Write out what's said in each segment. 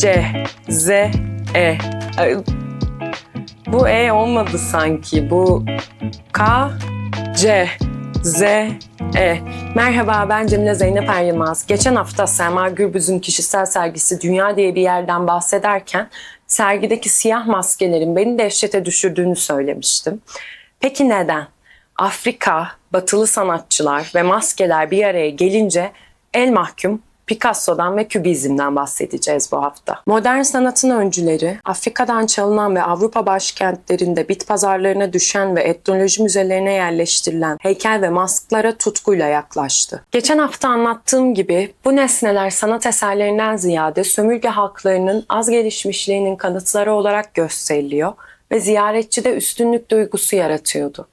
C, Z, E. Bu E olmadı sanki. Bu K, C, Z, E. Merhaba, ben Cemile Zeynep Er Yılmaz. Geçen hafta Selma Gürbüz'ün kişisel sergisi Dünya diye bir yerden bahsederken sergideki siyah maskelerin beni dehşete düşürdüğünü söylemiştim. Peki neden? Afrika, batılı sanatçılar ve maskeler bir araya gelince el mahkum Picasso'dan ve Kübizm'den bahsedeceğiz bu hafta. Modern sanatın öncüleri, Afrika'dan çalınan ve Avrupa başkentlerinde bit pazarlarına düşen ve etnoloji müzelerine yerleştirilen heykel ve masklara tutkuyla yaklaştı. Geçen hafta anlattığım gibi bu nesneler sanat eserlerinden ziyade sömürge halklarının az gelişmişliğinin kanıtları olarak gösteriliyor ve ziyaretçide üstünlük duygusu yaratıyordu.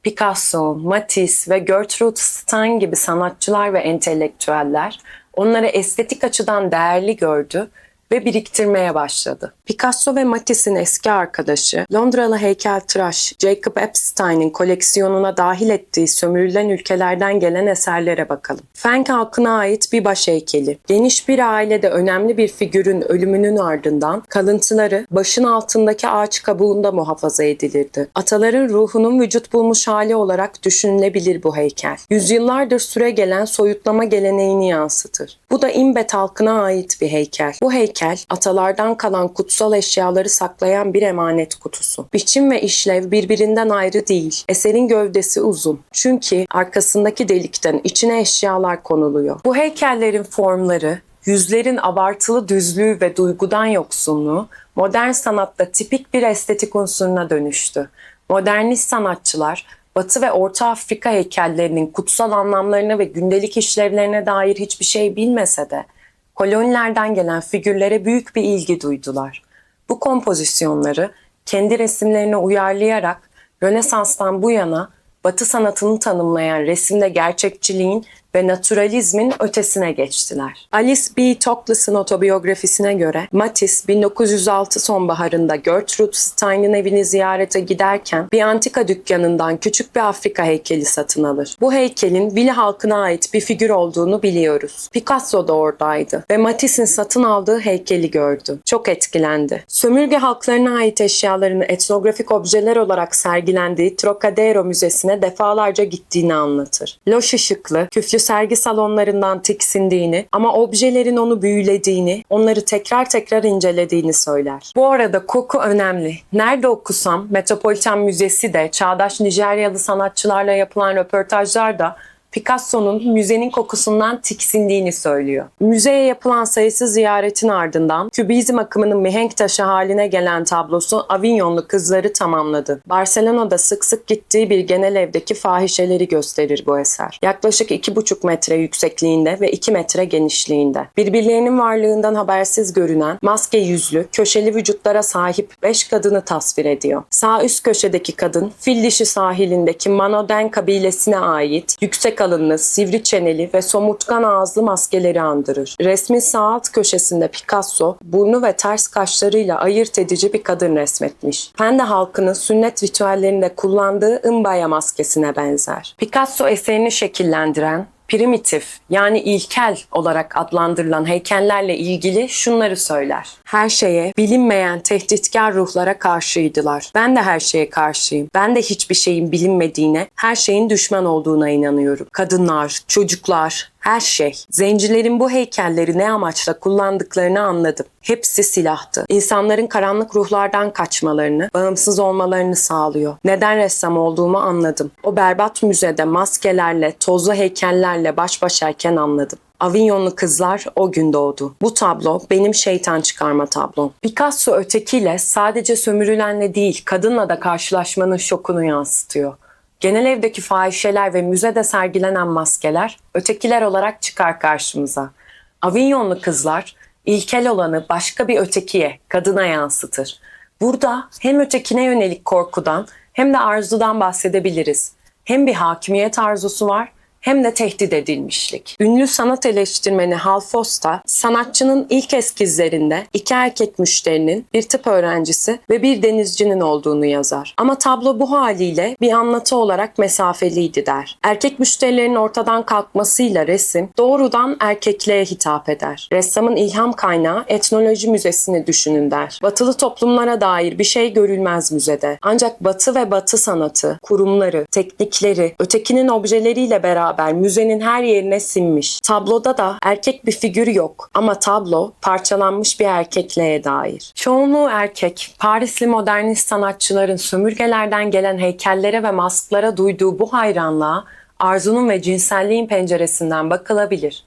Picasso, Matisse ve Gertrude Stein gibi sanatçılar ve entelektüeller onları estetik açıdan değerli gördü ve biriktirmeye başladı. Picasso ve Matisse'in eski arkadaşı, Londralı heykeltıraş Jacob Epstein'in koleksiyonuna dahil ettiği sömürülen ülkelerden gelen eserlere bakalım. Feng halkına ait bir baş heykeli. Geniş bir ailede önemli bir figürün ölümünün ardından kalıntıları başın altındaki ağaç kabuğunda muhafaza edilirdi. Ataların ruhunun vücut bulmuş hali olarak düşünülebilir bu heykel. Yüzyıllardır süregelen soyutlama geleneğini yansıtır. Bu da İmbet halkına ait bir heykel. Bu heykel, atalardan kalan kutsal eşyaları saklayan bir emanet kutusu. Biçim ve işlev birbirinden ayrı değil. Eserin gövdesi uzun. Çünkü arkasındaki delikten içine eşyalar konuluyor. Bu heykellerin formları, yüzlerin abartılı düzlüğü ve duygudan yoksunluğu, modern sanatta tipik bir estetik unsuruna dönüştü. Modernist sanatçılar, Batı ve Orta Afrika heykellerinin kutsal anlamlarına ve gündelik işlevlerine dair hiçbir şey bilmese de, kolonilerden gelen figürlere büyük bir ilgi duydular. Bu kompozisyonları kendi resimlerine uyarlayarak Rönesans'tan bu yana Batı sanatını tanımlayan resimde gerçekçiliğin ve naturalizmin ötesine geçtiler. Alice B. Toklas'ın otobiyografisine göre Matisse 1906 sonbaharında Gertrude Stein'in evini ziyarete giderken bir antika dükkanından küçük bir Afrika heykeli satın alır. Bu heykelin Vili halkına ait bir figür olduğunu biliyoruz. Picasso da oradaydı ve Matisse'in satın aldığı heykeli gördü. Çok etkilendi. Sömürge halklarına ait eşyaların etnografik objeler olarak sergilendiği Trocadero Müzesi'ne defalarca gittiğini anlatır. Loş ışıklı, küflü sergi salonlarından tiksindiğini ama objelerin onu büyülediğini, onları tekrar tekrar incelediğini söyler. Bu arada koku önemli. Nerede okusam, Metropolitan Müzesi de, çağdaş Nijeryalı sanatçılarla yapılan röportajlar da Picasso'nun müzenin kokusundan tiksindiğini söylüyor. Müzeye yapılan sayısız ziyaretin ardından Kübizm akımının mihenk taşı haline gelen tablosu Avignonlu Kızları tamamladı. Barcelona'da sık sık gittiği bir genel evdeki fahişeleri gösterir bu eser. Yaklaşık 2,5 metre yüksekliğinde ve 2 metre genişliğinde. Birbirlerinin varlığından habersiz görünen maske yüzlü, köşeli vücutlara sahip 5 kadını tasvir ediyor. Sağ üst köşedeki kadın, Fil Dişi sahilindeki Manoden kabilesine ait yüksek alınlı, sivri çeneli ve somurtkan ağızlı maskeleri andırır. Resmin sağ alt köşesinde Picasso, burnu ve ters kaşlarıyla ayırt edici bir kadın resmetmiş. Pende halkının sünnet ritüellerinde kullandığı ımbaya maskesine benzer. Picasso eserini şekillendiren, primitif yani ilkel olarak adlandırılan heykellerle ilgili şunları söyler. Her şeye, bilinmeyen tehditkar ruhlara karşıydılar. Ben de her şeye karşıyım. Ben de hiçbir şeyin bilinmediğine, her şeyin düşman olduğuna inanıyorum. Kadınlar, çocuklar, her şey. Zencilerin bu heykelleri ne amaçla kullandıklarını anladım. Hepsi silahtı. İnsanların karanlık ruhlardan kaçmalarını, bağımsız olmalarını sağlıyor. Neden ressam olduğumu anladım. O berbat müzede maskelerle, tozlu heykellerle baş başayken anladım. Avignonlu Kızlar o gün doğdu. Bu tablo benim şeytan çıkarma tablom. Picasso ötekiyle sadece sömürülenle değil, kadınla da karşılaşmanın şokunu yansıtıyor. Genel evdeki fahişeler ve müzede sergilenen maskeler ötekiler olarak çıkar karşımıza. Avignonlu Kızlar ilkel olanı başka bir ötekiye, kadına yansıtır. Burada hem ötekine yönelik korkudan hem de arzudan bahsedebiliriz. Hem bir hakimiyet arzusu var hem de tehdit edilmişlik. Ünlü sanat eleştirmeni Hal Foster, sanatçının ilk eskizlerinde iki erkek müşterinin, bir tıp öğrencisi ve bir denizcinin olduğunu yazar. Ama tablo bu haliyle bir anlatı olarak mesafeliydi der. Erkek müşterilerin ortadan kalkmasıyla resim doğrudan erkekliğe hitap eder. Ressamın ilham kaynağı etnoloji müzesini düşünün der. Batılı toplumlara dair bir şey görülmez müzede. Ancak Batı ve Batı sanatı, kurumları, teknikleri, ötekinin objeleriyle beraber müzenin her yerine sinmiş. Tabloda da erkek bir figür yok ama tablo parçalanmış bir erkekliğe dair. Çoğunluğu erkek, Parisli modernist sanatçıların sömürgelerden gelen heykellere ve masklara duyduğu bu hayranlığa arzunun ve cinselliğin penceresinden bakılabilir.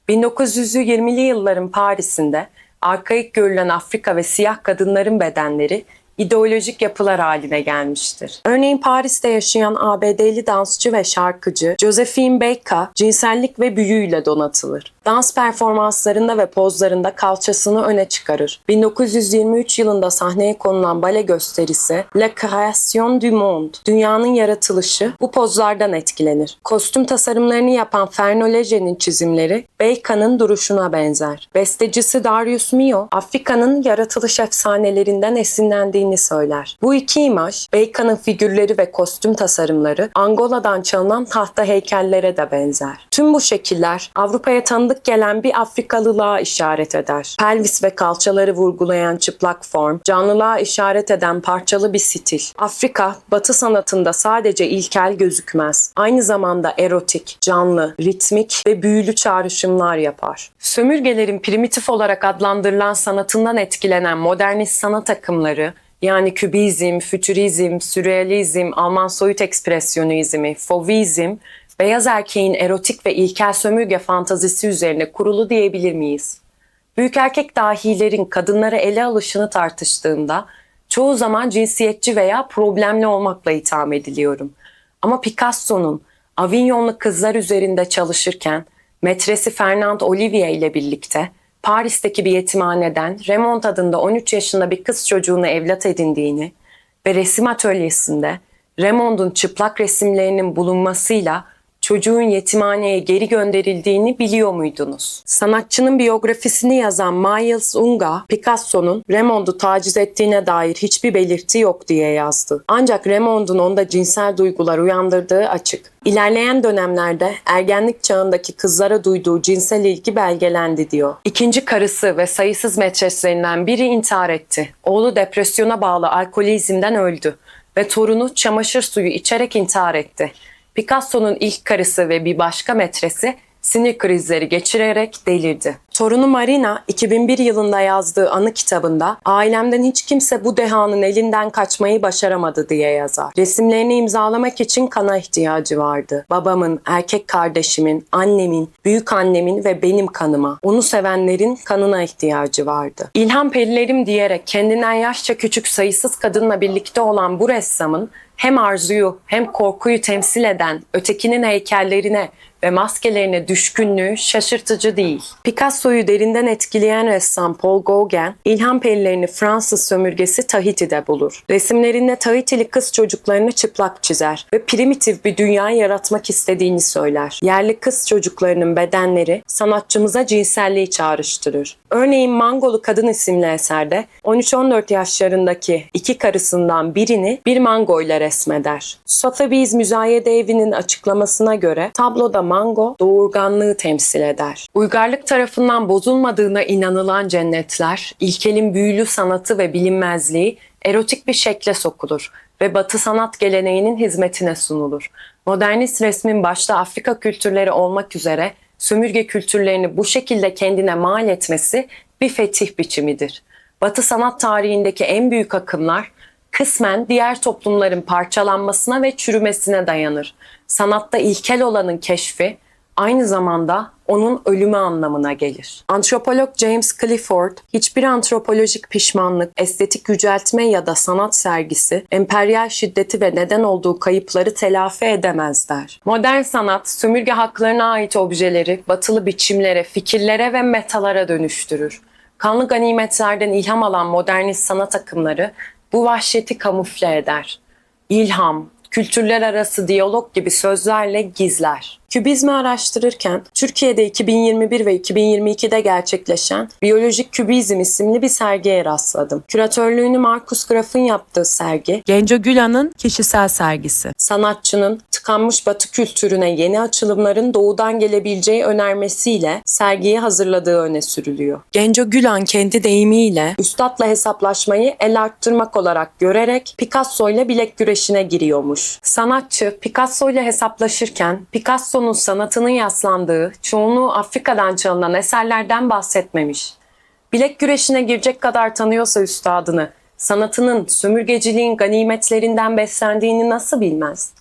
1920'li yılların Paris'inde arkaik görülen Afrika ve siyah kadınların bedenleri ideolojik yapılar haline gelmiştir. Örneğin Paris'te yaşayan ABD'li dansçı ve şarkıcı Josephine Baker cinsellik ve büyüyle donatılır. Dans performanslarında ve pozlarında kalçasını öne çıkarır. 1923 yılında sahneye konulan bale gösterisi La Création du Monde, dünyanın yaratılışı bu pozlardan etkilenir. Kostüm tasarımlarını yapan Fernand Léger'in çizimleri Baker'ın duruşuna benzer. Bestecisi Darius Milhaud, Afrika'nın yaratılış efsanelerinden esinlendiğini söyler. Bu iki imaj, Baker'ın figürleri ve kostüm tasarımları Angola'dan çalınan tahta heykellere de benzer. Tüm bu şekiller Avrupa'ya tanıdık gelen bir Afrikalılığa işaret eder. Pelvis ve kalçaları vurgulayan çıplak form, canlılığa işaret eden parçalı bir stil. Afrika, Batı sanatında sadece ilkel gözükmez. Aynı zamanda erotik, canlı, ritmik ve büyülü çağrışımlar yapar. Sömürgelerin primitif olarak adlandırılan sanatından etkilenen modernist sanat akımları, yani kübizm, fütürizm, sürrealizm, Alman soyut ekspresyonizmi, fauvizm, beyaz erkeğin erotik ve ilkel sömürge fantazisi üzerine kurulu diyebilir miyiz? Büyük erkek dahilerin kadınlara ele alışını tartıştığında çoğu zaman cinsiyetçi veya problemli olmakla itham ediliyorum. Ama Picasso'nun Avignonlu kızlar üzerinde çalışırken metresi Fernand Olivier ile birlikte Paris'teki bir yetimhaneden Raymond adında 13 yaşında bir kız çocuğunu evlat edindiğini ve resim atölyesinde Raymond'un çıplak resimlerinin bulunmasıyla çocuğun yetimhaneye geri gönderildiğini biliyor muydunuz? Sanatçının biyografisini yazan Miles Unga, Picasso'nun Raymond'u taciz ettiğine dair hiçbir belirti yok diye yazdı. Ancak Raymond'un onda cinsel duygular uyandırdığı açık. İlerleyen dönemlerde ergenlik çağındaki kızlara duyduğu cinsel ilgi belgelendi diyor. İkinci karısı ve sayısız metreslerinden biri intihar etti. Oğlu depresyona bağlı alkolizmden öldü ve torunu çamaşır suyu içerek intihar etti. Picasso'nun ilk karısı ve bir başka metresi sinir krizleri geçirerek delirdi. Torunu Marina 2001 yılında yazdığı anı kitabında ailemden hiç kimse bu dehanın elinden kaçmayı başaramadı diye yazar. Resimlerini imzalamak için kana ihtiyacı vardı. Babamın, erkek kardeşimin, annemin, büyük annemin ve benim kanıma, onu sevenlerin kanına ihtiyacı vardı. İlham perilerim diyerek kendinden yaşça küçük sayısız kadınla birlikte olan bu ressamın hem arzuyu hem korkuyu temsil eden ötekinin heykellerine ve maskelerine düşkünlüğü şaşırtıcı değil. Picasso'yu derinden etkileyen ressam Paul Gauguin, ilham perilerini Fransız sömürgesi Tahiti'de bulur. Resimlerinde Tahitili kız çocuklarını çıplak çizer ve primitif bir dünya yaratmak istediğini söyler. Yerli kız çocuklarının bedenleri sanatçımıza cinselliği çağrıştırır. Örneğin Mangolu Kadın isimli eserde 13-14 yaşlarındaki iki karısından birini bir mango ile resmeder. Sotheby's Müzayede Evi'nin açıklamasına göre tabloda mango doğurganlığı temsil eder. Uygarlık tarafından bozulmadığına inanılan cennetler, ilkelin büyülü sanatı ve bilinmezliği erotik bir şekle sokulur ve Batı sanat geleneğinin hizmetine sunulur. Modernist resmin başta Afrika kültürleri olmak üzere sömürge kültürlerini bu şekilde kendine mal etmesi bir fetih biçimidir. Batı sanat tarihindeki en büyük akımlar kısmen diğer toplumların parçalanmasına ve çürümesine dayanır. Sanatta ilkel olanın keşfi aynı zamanda onun ölümü anlamına gelir. Antropolog James Clifford, hiçbir antropolojik pişmanlık, estetik yüceltme ya da sanat sergisi, emperyal şiddeti ve neden olduğu kayıpları telafi edemez der. Modern sanat, sömürge haklarına ait objeleri, batılı biçimlere, fikirlere ve metalara dönüştürür. Kanlı ganimetlerden ilham alan modernist sanat akımları bu vahşeti kamufle eder. İlham, kültürler arası diyalog gibi sözlerle gizler. Kübizmi araştırırken Türkiye'de 2021 ve 2022'de gerçekleşen Biyolojik Kübizm isimli bir sergiye rastladım. Küratörlüğünü Markus Graf'ın yaptığı sergi, Genco Gülan'ın kişisel sergisi. sanatçının tıkanmış Batı kültürüne yeni açılımların doğudan gelebileceği önermesiyle sergiyi hazırladığı öne sürülüyor. Genco Gülan kendi deyimiyle üstadla hesaplaşmayı el arttırmak olarak görerek Picasso ile bilek güreşine giriyormuş. Sanatçı Picasso ile hesaplaşırken Picasso'nun sanatının yaslandığı, çoğunluğu Afrika'dan çalınan eserlerden bahsetmemiş. Bilek güreşine girecek kadar tanıyorsa üstadını, sanatının sömürgeciliğin ganimetlerinden beslendiğini nasıl bilmez?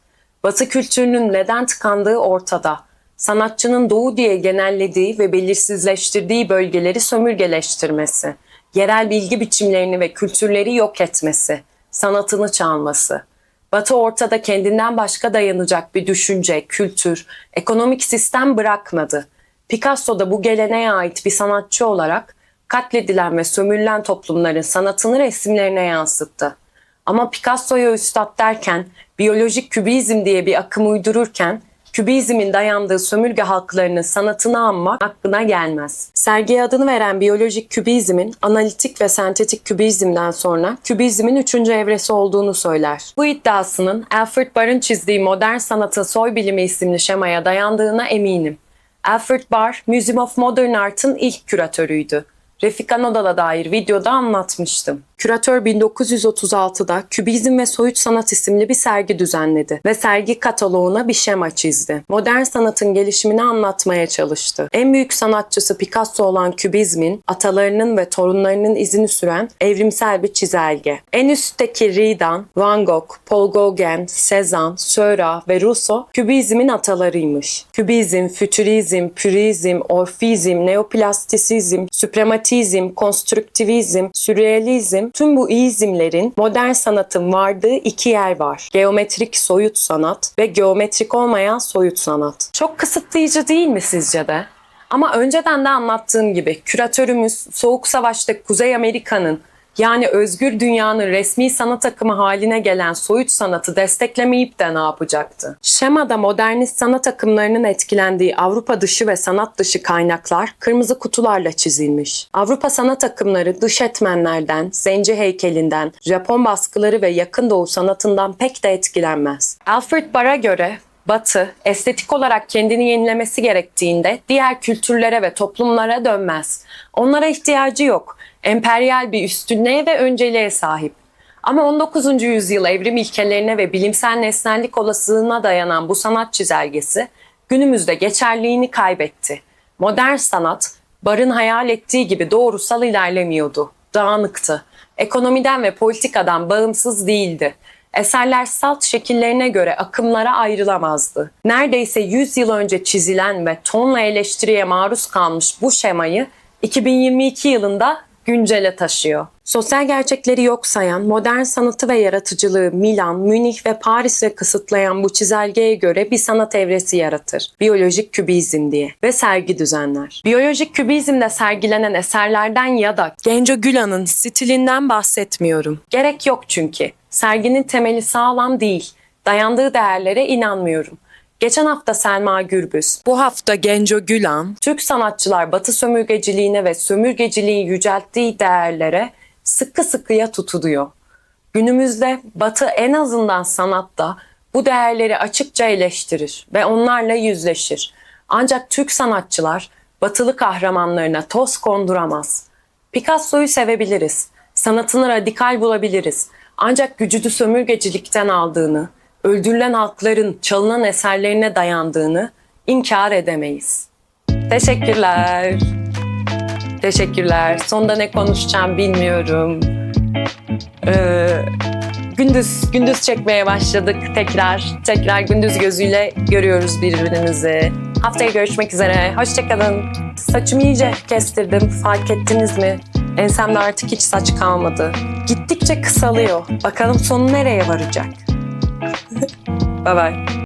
Batı kültürünün neden tıkandığı ortada. Sanatçının doğu diye genellediği ve belirsizleştirdiği bölgeleri sömürgeleştirmesi, yerel bilgi biçimlerini ve kültürleri yok etmesi, sanatını çalması. Batı ortada kendinden başka dayanacak bir düşünce, kültür, ekonomik sistem bırakmadı. Picasso da bu geleneğe ait bir sanatçı olarak katledilen ve sömürülen toplumların sanatını resimlerine yansıttı. Ama Picasso'ya üstad derken, biyolojik kübizm diye bir akım uydururken, kübizmin dayandığı sömürge halklarının sanatını anmak aklına gelmez. Sergiye adını veren biyolojik kübizmin analitik ve sentetik kübizmden sonra kübizmin 3. evresi olduğunu söyler. Bu iddiasının Alfred Barr'ın çizdiği Modern Sanatın Soy Bilimi isimli şemaya dayandığına eminim. Alfred Barr, Museum of Modern Art'ın ilk küratörüydü. Refika Nodal'a dair videoda anlatmıştım. Küratör 1936'da Kübizm ve Soyut Sanat isimli bir sergi düzenledi ve sergi kataloğuna bir şema çizdi. Modern sanatın gelişimini anlatmaya çalıştı. En büyük sanatçısı Picasso olan Kübizmin, atalarının ve torunlarının izini süren evrimsel bir çizelge. En üstteki Ridan, Van Gogh, Paul Gauguin, Cézanne, Seurat ve Rousseau Kübizmin atalarıymış. Kübizm, fütürizm, pürrizm, orfizm, neoplastisizm, süprematizm, konstruktivizm, sürrealizm, tüm bu izimlerin modern sanatın vardığı iki yer var. Geometrik soyut sanat ve geometrik olmayan soyut sanat. Çok kısıtlayıcı değil mi sizce de? Ama önceden de anlattığım gibi küratörümüz Soğuk Savaş'ta Kuzey Amerika'nın yani özgür dünyanın resmi sanat akımı haline gelen soyut sanatı desteklemeyip de ne yapacaktı? Şemada modernist sanat akımlarının etkilendiği Avrupa dışı ve sanat dışı kaynaklar kırmızı kutularla çizilmiş. Avrupa sanat akımları dış etmenlerden, zenci heykelinden, Japon baskıları ve yakın doğu sanatından pek de etkilenmez. Alfred Barr'a göre Batı, estetik olarak kendini yenilemesi gerektiğinde diğer kültürlere ve toplumlara dönmez. Onlara ihtiyacı yok. Emperyal bir üstünlüğe ve önceliğe sahip. Ama 19. yüzyıl evrim ilkelerine ve bilimsel nesnellik olasılığına dayanan bu sanat çizelgesi günümüzde geçerliğini kaybetti. Modern sanat, Barr'ın hayal ettiği gibi doğrusal ilerlemiyordu. Dağınıktı. Ekonomiden ve politikadan bağımsız değildi. Eserler salt şekillerine göre akımlara ayrılamazdı. Neredeyse 100 yıl önce çizilen ve tonla eleştiriye maruz kalmış bu şemayı 2022 yılında güncele taşıyor. Sosyal gerçekleri yok sayan, modern sanatı ve yaratıcılığı Milan, Münih ve Paris'e kısıtlayan bu çizelgeye göre bir sanat evresi yaratır. Biyolojik kübizm diye ve sergi düzenler. Biyolojik kübizmde sergilenen eserlerden ya da Genco Gülan'ın stilinden bahsetmiyorum. Gerek yok çünkü. Serginin temeli sağlam değil. Dayandığı değerlere inanmıyorum. Geçen hafta Selma Gürbüz, bu hafta Genco Gülan, Türk sanatçılar Batı sömürgeciliğine ve sömürgeciliğin yücelttiği değerlere sıkı sıkıya tutuluyor. Günümüzde Batı en azından sanatta bu değerleri açıkça eleştirir ve onlarla yüzleşir. Ancak Türk sanatçılar Batılı kahramanlarına toz konduramaz. Picasso'yu sevebiliriz, sanatını radikal bulabiliriz. Ancak gücünü sömürgecilikten aldığını, öldürülen halkların çalınan eserlerine dayandığını inkar edemeyiz. Teşekkürler. Teşekkürler. Sonda ne konuşacağım bilmiyorum. Gündüz çekmeye başladık tekrar gündüz gözüyle görüyoruz birbirimizi. Haftaya görüşmek üzere. Hoşçakalın. Saçımı iyice kestirdim. Fark ettiniz mi? Ensemde artık hiç saç kalmadı. Gittikçe kısalıyor. Bakalım sonu nereye varacak? Bye bye.